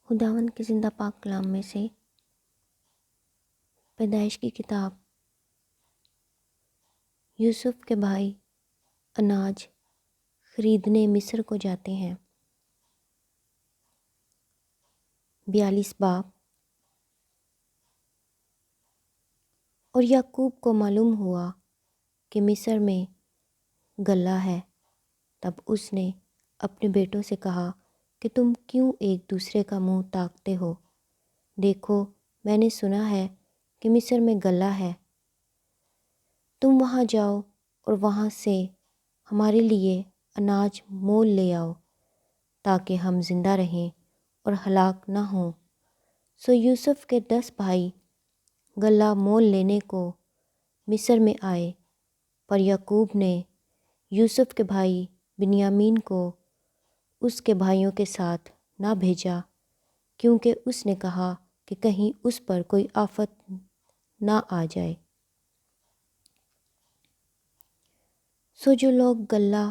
خداوند کے زندہ پاک کلام میں سے پیدائش کی کتاب۔ یوسف کے بھائی اناج خریدنے مصر کو جاتے ہیں۔ 42 باب۔ اور یعقوب کو معلوم ہوا کہ مصر میں غلہ ہے، تب اس نے اپنے بیٹوں سے کہا کہ تم کیوں ایک دوسرے کا منہ تاکتے ہو؟ دیکھو، میں نے سنا ہے کہ مصر میں غلہ ہے۔ تم وہاں جاؤ اور وہاں سے ہمارے لیے اناج مول لے آؤ، تاکہ ہم زندہ رہیں اور ہلاک نہ ہوں۔ سو یوسف کے 10 بھائی غلہ مول لینے کو مصر میں آئے، پر یعقوب نے یوسف کے بھائی بنیامین کو اس کے بھائیوں کے ساتھ نہ بھیجا، کیونکہ اس نے کہا کہ کہیں اس پر کوئی آفت نہ آ جائے۔ سو جو لوگ غلہ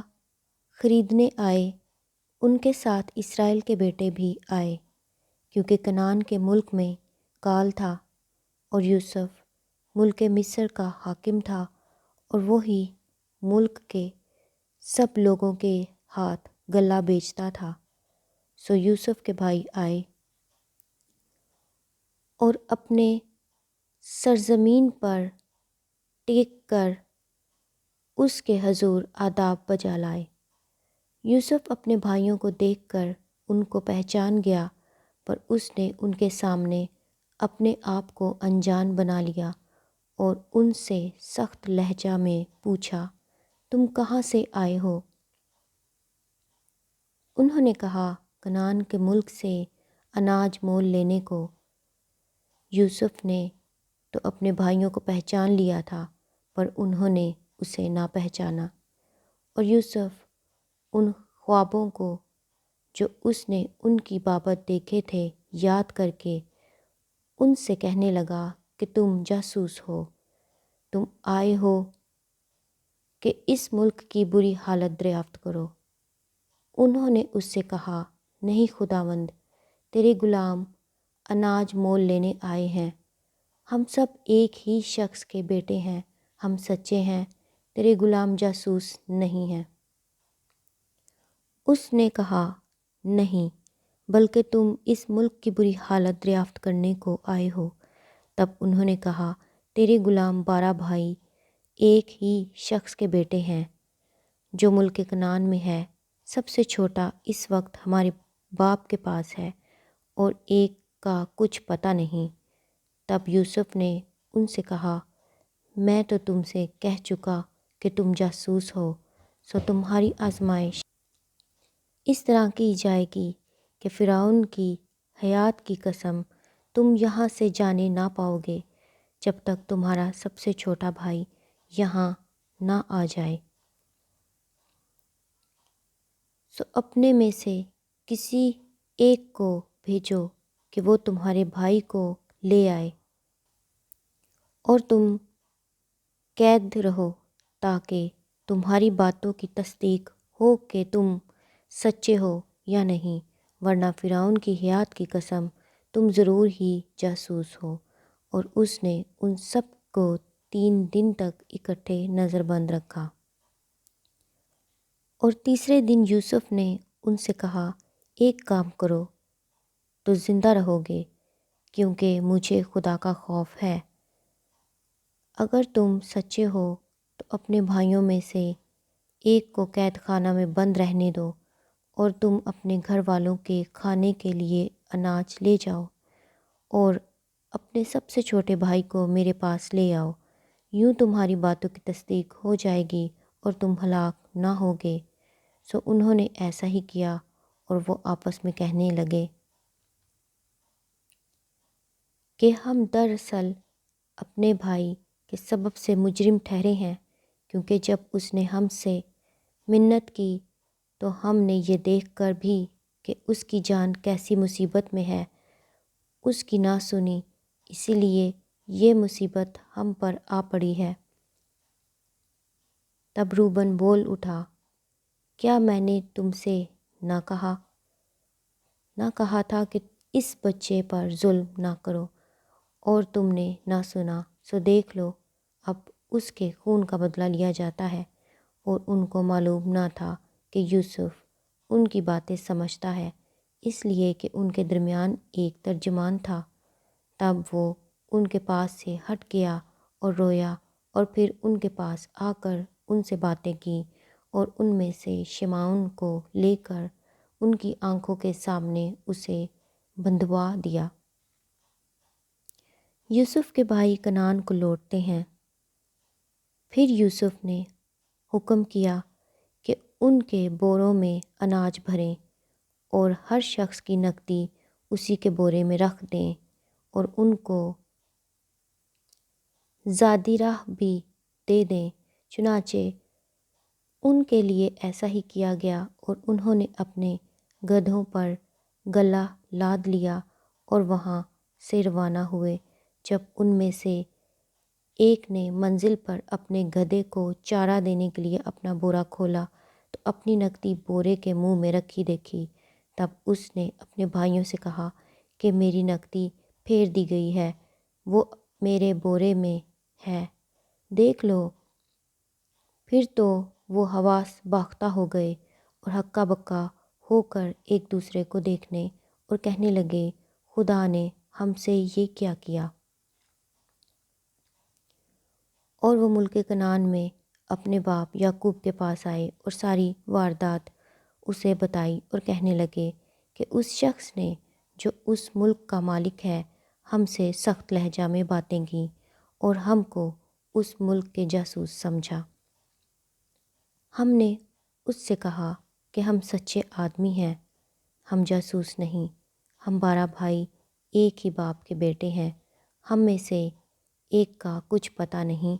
خریدنے آئے، ان کے ساتھ اسرائیل کے بیٹے بھی آئے، کیونکہ کنعان کے ملک میں کال تھا، اور یوسف ملک مصر کا حاکم تھا، اور وہی ملک کے سب لوگوں کے ہاتھ غلہ بیچتا تھا۔ سو یوسف کے بھائی آئے اور اپنے سرزمین پر ٹیک کر اس کے حضور آداب بجا لائے۔ یوسف اپنے بھائیوں کو دیکھ کر ان کو پہچان گیا، پر اس نے ان کے سامنے اپنے آپ کو انجان بنا لیا اور ان سے سخت لہجہ میں پوچھا، تم کہاں سے آئے ہو؟ انہوں نے کہا، کنعان کے ملک سے اناج مول لینے کو۔ یوسف نے تو اپنے بھائیوں کو پہچان لیا تھا، پر انہوں نے اسے نہ پہچانا، اور یوسف ان خوابوں کو جو اس نے ان کی بابت دیکھے تھے یاد کر کے ان سے کہنے لگا کہ تم جاسوس ہو، تم آئے ہو کہ اس ملک کی بری حالت دریافت کرو۔ انہوں نے اس سے کہا، نہیں خداوند، تیرے غلام اناج مول لینے آئے ہیں۔ ہم سب ایک ہی شخص کے بیٹے ہیں، ہم سچے ہیں، تیرے غلام جاسوس نہیں ہیں۔ اس نے کہا، نہیں، بلکہ تم اس ملک کی بری حالت دریافت کرنے کو آئے ہو۔ تب انہوں نے کہا، تیرے غلام 12 بھائی ایک ہی شخص کے بیٹے ہیں، جو ملک کنعان میں ہے۔ سب سے چھوٹا اس وقت ہمارے باپ کے پاس ہے، اور ایک کا کچھ پتہ نہیں۔ تب یوسف نے ان سے کہا، میں تو تم سے کہہ چکا کہ تم جاسوس ہو، سو تمہاری آزمائش اس طرح کی جائے گی کہ فرعون کی حیات کی قسم تم یہاں سے جانے نہ پاؤ گے، جب تک تمہارا سب سے چھوٹا بھائی یہاں نہ آ جائے۔ سو اپنے میں سے کسی ایک کو بھیجو کہ وہ تمہارے بھائی کو لے آئے، اور تم قید رہو تاکہ تمہاری باتوں کی تصدیق ہو کہ تم سچے ہو یا نہیں، ورنہ فرعون کی حیات کی قسم تم ضرور ہی جاسوس ہو۔ اور اس نے ان سب کو 3 دن تک اکٹھے نظر بند رکھا۔ اور تیسرے دن یوسف نے ان سے کہا، ایک کام کرو تو زندہ رہو گے، کیونکہ مجھے خدا کا خوف ہے۔ اگر تم سچے ہو تو اپنے بھائیوں میں سے ایک کو قید خانہ میں بند رہنے دو، اور تم اپنے گھر والوں کے کھانے کے لیے اناج لے جاؤ، اور اپنے سب سے چھوٹے بھائی کو میرے پاس لے آؤ۔ یوں تمہاری باتوں کی تصدیق ہو جائے گی اور تم ہلاک نہ ہوگے۔ سو انہوں نے ایسا ہی کیا، اور وہ آپس میں کہنے لگے کہ ہم دراصل اپنے بھائی کے سبب سے مجرم ٹھہرے ہیں، کیونکہ جب اس نے ہم سے منت کی تو ہم نے یہ دیکھ کر بھی کہ اس کی جان کیسی مصیبت میں ہے، اس کی نہ سنی، اسی لیے یہ مصیبت ہم پر آ پڑی ہے۔ تب روبن بول اٹھا، کیا میں نے تم سے نہ کہا تھا کہ اس بچے پر ظلم نہ کرو، اور تم نے نہ سنا سو دیکھ لو اب اس کے خون کا بدلہ لیا جاتا ہے۔ اور ان کو معلوم نہ تھا کہ یوسف ان کی باتیں سمجھتا ہے، اس لیے کہ ان کے درمیان ایک ترجمان تھا۔ تب وہ ان کے پاس سے ہٹ گیا اور رویا، اور پھر ان کے پاس آ کر ان سے باتیں کی، اور ان میں سے شمعون کو لے کر ان کی آنکھوں کے سامنے اسے بندھوا دیا۔ یوسف کے بھائی کنعان کو لوٹتے ہیں۔ پھر یوسف نے حکم کیا کہ ان کے بوروں میں اناج بھریں، اور ہر شخص کی نقدی اسی کے بورے میں رکھ دیں، اور ان کو زادیرہ بھی دے دیں۔ چنانچہ ان کے لیے ایسا ہی کیا گیا، اور انہوں نے اپنے گدھوں پر گلہ لاد لیا اور وہاں سے روانہ ہوئے۔ جب ان میں سے ایک نے منزل پر اپنے گدھے کو چارہ دینے کے لیے اپنا بورا کھولا تو اپنی نقدی بورے کے منہ میں رکھی دیکھی۔ تب اس نے اپنے بھائیوں سے کہا کہ میری نقدی پھیر دی گئی ہے، وہ میرے بورے میں ہے، دیکھ لو۔ پھر تو وہ حواس باختہ ہو گئے اور ہکا بکا ہو کر ایک دوسرے کو دیکھنے اور کہنے لگے، خدا نے ہم سے یہ کیا کیا؟ اور وہ ملک کنعان میں اپنے باپ یعقوب کے پاس آئے اور ساری واردات اسے بتائی، اور کہنے لگے کہ اس شخص نے جو اس ملک کا مالک ہے ہم سے سخت لہجہ میں باتیں کیں اور ہم کو اس ملک کے جاسوس سمجھا۔ ہم نے اس سے کہا کہ ہم سچے آدمی ہیں، ہم جاسوس نہیں، ہم 12 بھائی ایک ہی باپ کے بیٹے ہیں، ہم میں سے ایک کا کچھ پتہ نہیں،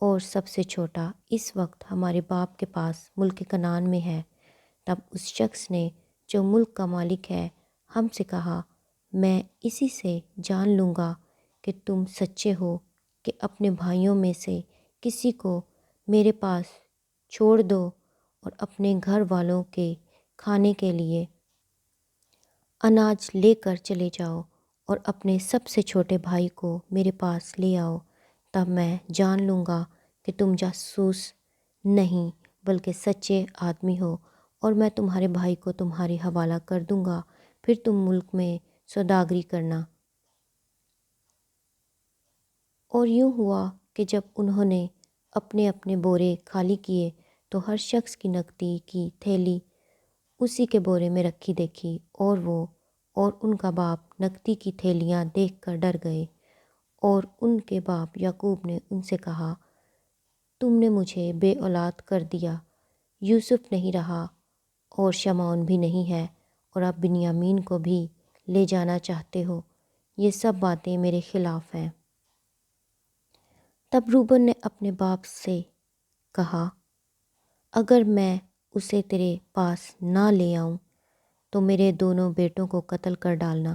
اور سب سے چھوٹا اس وقت ہمارے باپ کے پاس ملک کنعان میں ہے۔ تب اس شخص نے جو ملک کا مالک ہے ہم سے کہا، میں اسی سے جان لوں گا کہ تم سچے ہو کہ اپنے بھائیوں میں سے کسی کو میرے پاس چھوڑ دو اور اپنے گھر والوں کے کھانے کے لیے اناج لے کر چلے جاؤ، اور اپنے سب سے چھوٹے بھائی کو میرے پاس لے آؤ، تب میں جان لوں گا کہ تم جاسوس نہیں بلکہ سچے آدمی ہو، اور میں تمہارے بھائی کو تمہارے حوالہ کر دوں گا، پھر تم ملک میں سوداگری کرنا۔ اور یوں ہوا کہ جب انہوں نے اپنے اپنے بورے خالی کیے تو ہر شخص کی نقدی کی تھیلی اسی کے بورے میں رکھی دیکھی، اور وہ اور ان کا باپ نقدی کی تھیلیاں دیکھ کر ڈر گئے۔ اور ان کے باپ یعقوب نے ان سے کہا، تم نے مجھے بے اولاد کر دیا، یوسف نہیں رہا اور شمعون بھی نہیں ہے، اور اب بنیامین کو بھی لے جانا چاہتے ہو، یہ سب باتیں میرے خلاف ہیں۔ تب روبن نے اپنے باپ سے کہا، اگر میں اسے تیرے پاس نہ لے آؤں تو میرے دونوں بیٹوں کو قتل کر ڈالنا،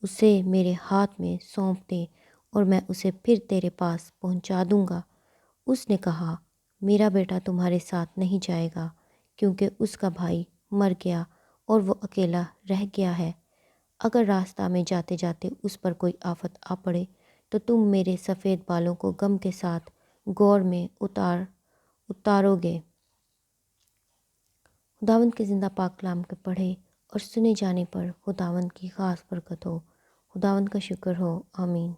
اسے میرے ہاتھ میں سونپ دے اور میں اسے پھر تیرے پاس پہنچا دوں گا۔ اس نے کہا، میرا بیٹا تمہارے ساتھ نہیں جائے گا، کیونکہ اس کا بھائی مر گیا اور وہ اکیلا رہ گیا ہے۔ اگر راستہ میں جاتے جاتے اس پر کوئی آفت آ پڑے تو تم میرے سفید بالوں کو غم کے ساتھ گور میں اتارو گے۔ خداوند کے زندہ پاک کلام کے پڑھے اور سنے جانے پر خداوند کی خاص برکت ہو۔ خداوند کا شکر ہو، آمین۔